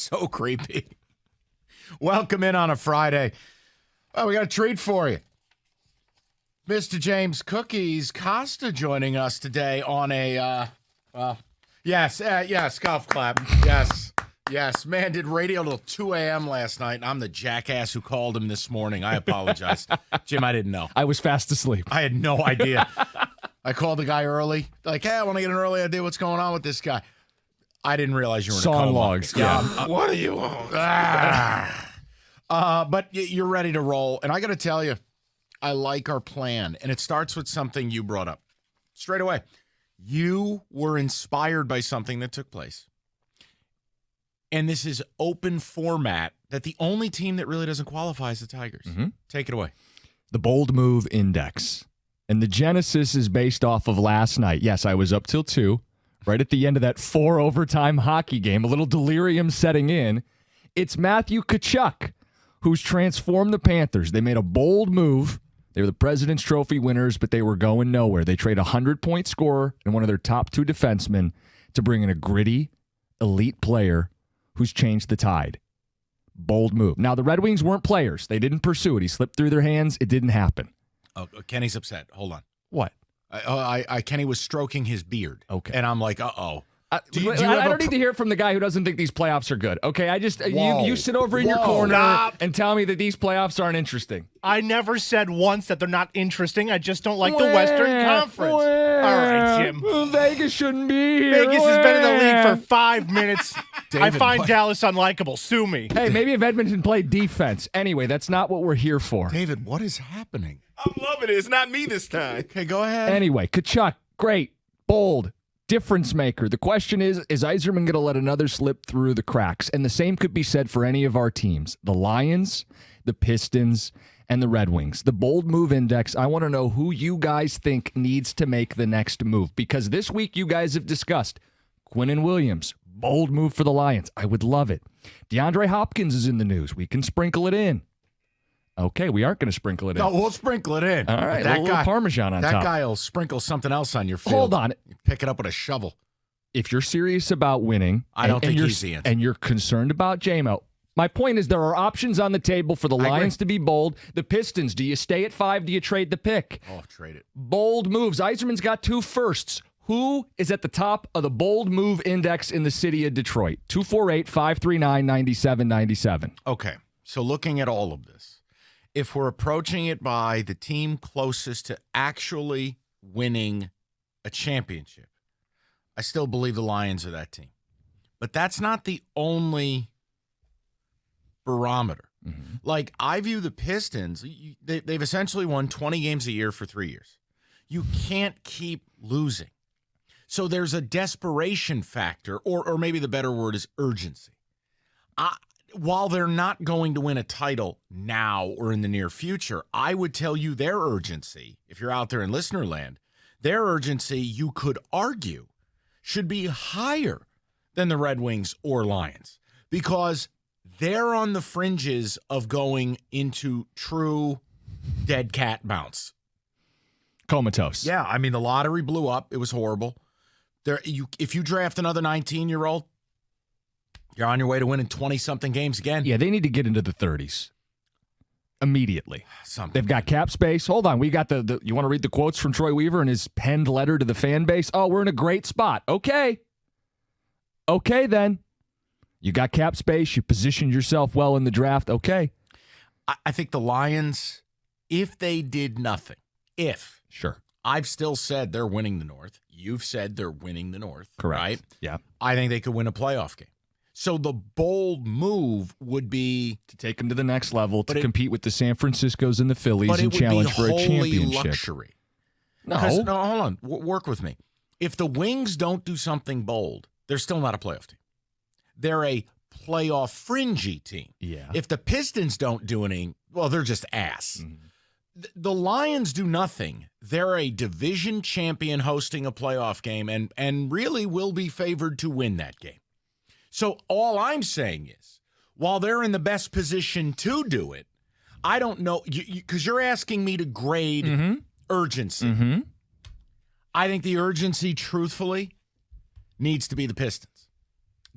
So creepy. Welcome in on a Friday. Oh, we got a treat for you. Mr. James Cookies Costa joining us today on a, yes, golf clap. Yes. Man, did radio till 2 a.m. last night, and I'm the jackass who called him this morning. I apologize. Jim, I didn't know. I was fast asleep. I had no idea. I called the guy early. Like, hey, I want to get an early idea what's going on with this guy. I didn't realize you were in a Song coma. logs. Yeah. What do you want? But you're ready to roll. And I got to tell you, I like our plan. And it starts with something you brought up. Straight away. You were inspired by something that took place. And this is open format that the only team that really doesn't qualify is the Tigers. Mm-hmm. Take it away. The Bold Move Index. And the genesis is based off of last night. Yes, I was up till 2, right at the end of that 4-overtime hockey game, a little delirium setting in. It's Matthew Tkachuk, who's transformed the Panthers. They made a bold move. They were the President's Trophy winners, but they were going nowhere. They trade a 100-point scorer and one of their top 2 defensemen to bring in a gritty, elite player who's changed the tide. Bold move. Now, the Red Wings weren't players. They didn't pursue it. He slipped through their hands. It didn't happen. Oh, Kenny's upset. Hold on. What? Kenny was stroking his beard. Okay. And I'm like, uh-oh. I don't need to hear it from the guy who doesn't think these playoffs are good. Okay, you sit over in your corner and tell me that these playoffs aren't interesting. I never said once that they're not interesting. I just don't like the Western Conference. All right, Jim. Vegas shouldn't be here. Vegas has been in the league for 5 minutes. David, I find what? Dallas unlikable. Sue me. Hey, maybe if Edmonton played defense. Anyway, that's not what we're here for. David, what is happening? I'm loving it. It's not me this time. Okay, go ahead. Anyway, Tkachuk, great, bold, difference maker. The question is Yzerman going to let another slip through the cracks? And the same could be said for any of our teams, the Lions, the Pistons, and the Red Wings. The Bold Move Index, I want to know who you guys think needs to make the next move. Because this week you guys have discussed Quinnen Williams, bold move for the Lions. I would love it. DeAndre Hopkins is in the news. We can sprinkle it in. Okay, we aren't going to sprinkle it in. No, we'll sprinkle it in. All right, that a little Parmesan on top. That guy will sprinkle something else on your field. Hold on. Pick it up with a shovel. If you're serious about winning, I don't think he's the answer. And you're concerned about JMO, my point is there are options on the table for the Lions to be bold. The Pistons, do you stay at 5? Do you trade the pick? Oh, trade it. Bold moves. Yzerman's got 2 firsts. Who is at the top of the Bold Move Index in the city of Detroit? 248-539-9797. Okay, so looking at all of this, if we're approaching it by the team closest to actually winning a championship, I still believe the Lions are that team. But that's not the only barometer. Mm-hmm. Like, I view the Pistons, they've essentially won 20 games a year for 3 years. You can't keep losing. So there's a desperation factor, or maybe the better word is urgency. While they're not going to win a title now or in the near future, I would tell you their urgency, if you're out there in listener land, their urgency, you could argue, should be higher than the Red Wings or Lions because they're on the fringes of going into true dead cat bounce. Comatose. Yeah, I mean, the lottery blew up. It was horrible. If you draft another 19-year-old, you're on your way to winning 20-something games again. Yeah, they need to get into the 30s immediately. They've got cap space. Hold on. We got the you want to read the quotes from Troy Weaver and his penned letter to the fan base? Oh, we're in a great spot. Okay, then. You got cap space. You positioned yourself well in the draft. Okay. I think the Lions, if they did nothing, Sure. I've still said they're winning the North. You've said they're winning the North. Correct. Right? Yeah. I think they could win a playoff game. So the bold move would be to take them to the next level, to compete with the San Franciscos and the Phillies and challenge for a championship. Luxury. No, hold on. Work with me. If the Wings don't do something bold, they're still not a playoff team. They're a playoff fringy team. Yeah. If the Pistons don't do anything, well, they're just ass. Mm-hmm. The Lions do nothing. They're a division champion hosting a playoff game and really will be favored to win that game. So all I'm saying is, while they're in the best position to do it, I don't know, because you're asking me to grade urgency. Mm-hmm. I think the urgency, truthfully, needs to be the Pistons.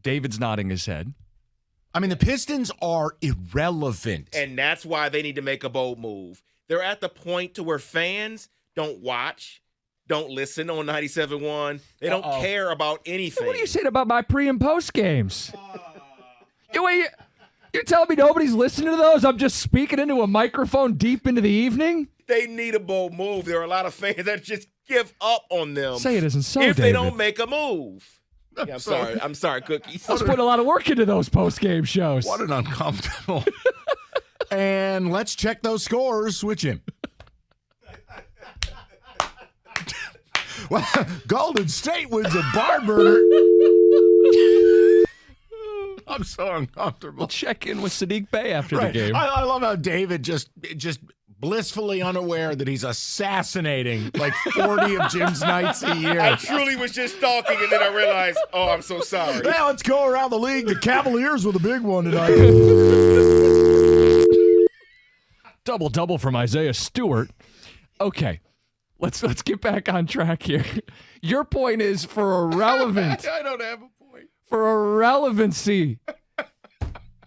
David's nodding his head. I mean, the Pistons are irrelevant. And that's why they need to make a bold move. They're at the point to where fans don't watch, don't listen on 97.1. They don't care about anything. What are you saying about my pre and post games? You're telling me nobody's listening to those? I'm just speaking into a microphone deep into the evening? They need a bold move. There are a lot of fans that just give up on them. Say it isn't so, if David. they don't make a move. Yeah, I'm sorry, Cookies. Let's put a lot of work into those post-game shows. What an uncomfortable. And let's check those scores with Jim. Well, Golden State wins a barn burner. I'm so uncomfortable. We'll check in with Sadiq Bey after the game. I love how David just blissfully unaware that he's assassinating like 40 of Jim's nights a year. I truly was just talking, and then I realized, I'm so sorry. Now let's go around the league. The Cavaliers were the big one tonight. Double from Isaiah Stewart. Okay, let's get back on track here. Your point is for irrelevant. I don't have a point. For irrelevancy,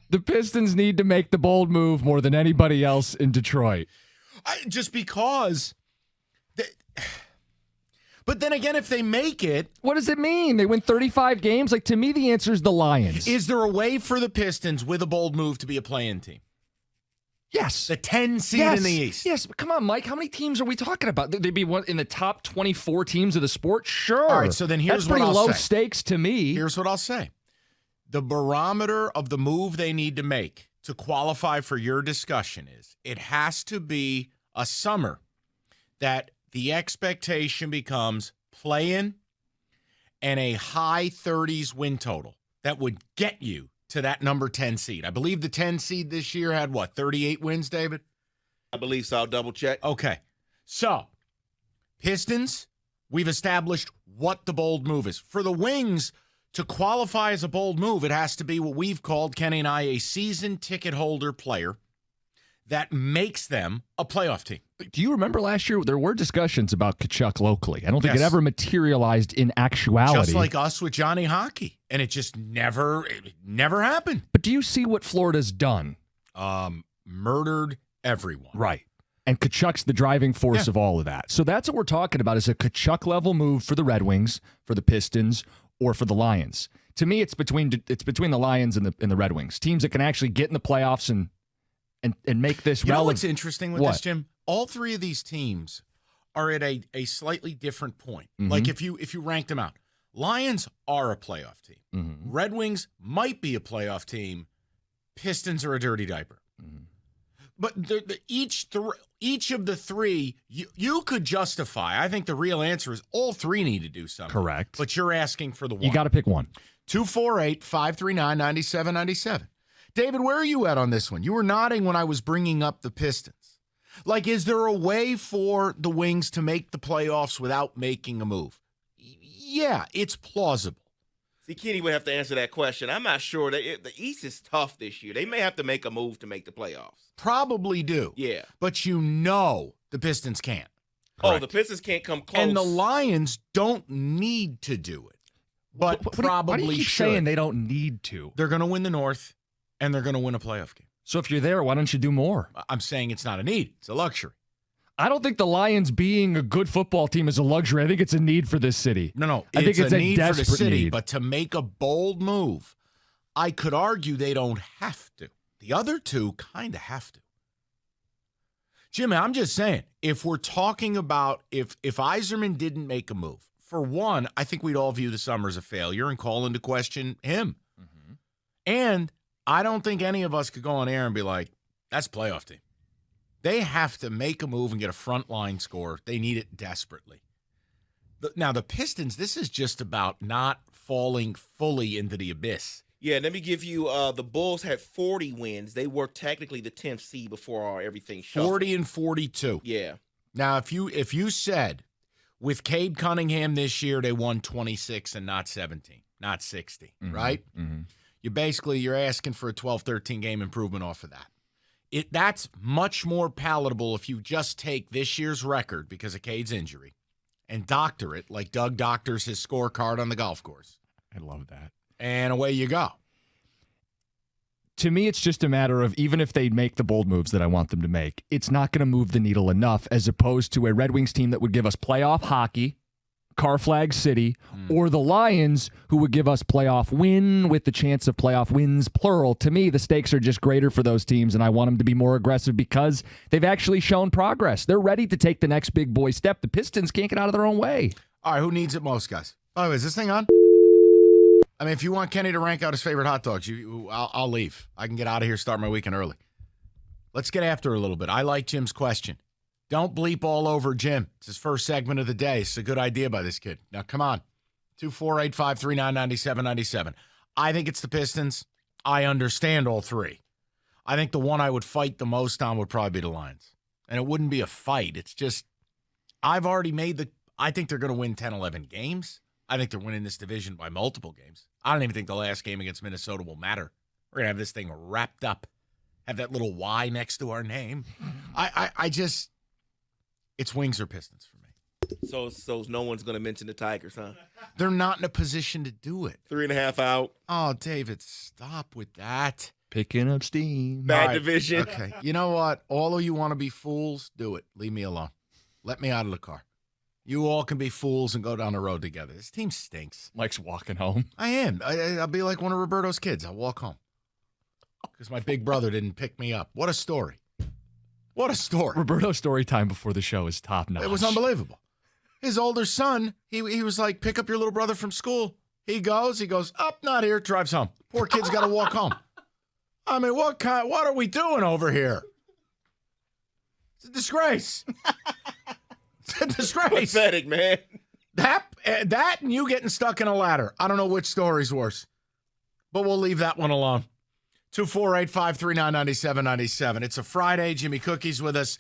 the Pistons need to make the bold move more than anybody else in Detroit. Just because. But then again, if they make it. What does it mean? They win 35 games? Like, to me, the answer is the Lions. Is there a way for the Pistons with a bold move to be a play-in team? Yes. The 10 seed in the East. Yes. Come on, Mike. How many teams are we talking about? They'd be one in the top 24 teams of the sport? Sure. All right, so then here's That's pretty what I'll low say. stakes to me. Here's what I'll say. The barometer of the move they need to make to qualify for your discussion is it has to be a summer that the expectation becomes play-in and a high 30s win total that would get you to that number 10 seed. I believe the 10 seed this year had, 38 wins, David? I believe so. I'll double check. Okay. So, Pistons, we've established what the bold move is. For the Wings, to qualify as a bold move, it has to be what we've called, Kenny and I, a season ticket holder player that makes them a playoff team. Do you remember last year there were discussions about Kachuk locally? I don't think Yes. it ever materialized in actuality. Just like us with Johnny Hockey. And it just never happened. But do you see what Florida's done? Murdered everyone. Right. And Kachuk's the driving force of all of that. So that's what we're talking about, is a Kachuk-level move for the Red Wings, for the Pistons, or for the Lions. To me, it's between the Lions and the Red Wings. Teams that can actually get in the playoffs and make this relevant. You know what's interesting with What? this, Jim? All three of these teams are at a slightly different point. Mhm. Like if you ranked them out, Lions are a playoff team. Mm-hmm. Red Wings might be a playoff team. Pistons are a dirty diaper. Mhm. But each of the three, you could justify. I think the real answer is all three need to do something. Correct. But you're asking for the one. You got to pick one. 248-539-9797. David, where are you at on this one? You were nodding when I was bringing up the Pistons. Like, is there a way for the Wings to make the playoffs without making a move? Yeah, it's plausible. See, Kenny would have to answer that question. I'm not sure. The East is tough this year. They may have to make a move to make the playoffs. Probably do. Yeah. But the Pistons can't. Oh, the Pistons can't come close. And the Lions don't need to do it, but probably why do you keep should. saying they don't need to? They're going to win the North, and they're going to win a playoff game. So if you're there, why don't you do more? I'm saying it's not a need. It's a luxury. I don't think the Lions being a good football team is a luxury. I think it's a need for this city. No. I think it's a a need for the desperate city, need. but to make a bold move, I could argue they don't have to. The other two kind of have to. Jimmy, I'm just saying, if we're talking about if Yzerman didn't make a move, for one, I think we'd all view the summer as a failure and call into question him. Mm-hmm. And I don't think any of us could go on air and be like, that's a playoff team. They have to make a move and get a frontline score. They need it desperately. Now, the Pistons, this is just about not falling fully into the abyss. Yeah, let me give you the Bulls had 40 wins. They were technically the 10th seed before everything shuffled. 40 and 42. Yeah. Now, if you said with Cade Cunningham this year, they won 26 and not 17, not 60, right? Mm-hmm. You're asking for a 12, 13 game improvement off of that. That's much more palatable if you just take this year's record because of Cade's injury and doctor it like Doug doctors his scorecard on the golf course. I love that. And away you go. To me, it's just a matter of even if they make the bold moves that I want them to make, it's not going to move the needle enough as opposed to a Red Wings team that would give us playoff hockey, Car Flag City, or the Lions who would give us playoff win with the chance of playoff wins, plural. To me, the stakes are just greater for those teams, and I want them to be more aggressive because they've actually shown progress. They're ready to take the next big boy step. The Pistons can't get out of their own way. All right, who needs it most, guys? Oh, is this thing on? I mean, if you want Kenny to rank out his favorite hot dogs, I'll leave. I can get out of here, start my weekend early. Let's get after it a little bit. I like Jim's question. Don't bleep all over Jim. It's his first segment of the day. It's a good idea by this kid. Now, come on. 248-539-9797. I think it's the Pistons. I understand all three. I think the one I would fight the most on would probably be the Lions. And it wouldn't be a fight. It's just, I've already made I think they're going to win 10, 11 games. I think they're winning this division by multiple games. I don't even think the last game against Minnesota will matter. We're going to have this thing wrapped up. Have that little Y next to our name. I just... It's Wings or Pistons for me. So no one's going to mention the Tigers, huh? They're not in a position to do it. 3.5 out. Oh, David, stop with that. Picking up steam. Bad division. Okay. You know what? All of you want to be fools, do it. Leave me alone. Let me out of the car. You all can be fools and go down the road together. This team stinks. Mike's walking home. I am. I'll be like one of Roberto's kids. I'll walk home. Because my big brother didn't pick me up. What a story. What a story. Roberto's story time before the show is top notch. It was unbelievable. His older son, he was like, pick up your little brother from school. He goes, up, not here, drives home. Poor kid's got to walk home. I mean, what are we doing over here? It's a disgrace. It's a disgrace. Pathetic, man. That and you getting stuck in a ladder. I don't know which story's worse. But we'll leave that one alone. 248-539-9797. It's a Friday. Jimmy Cookie's with us.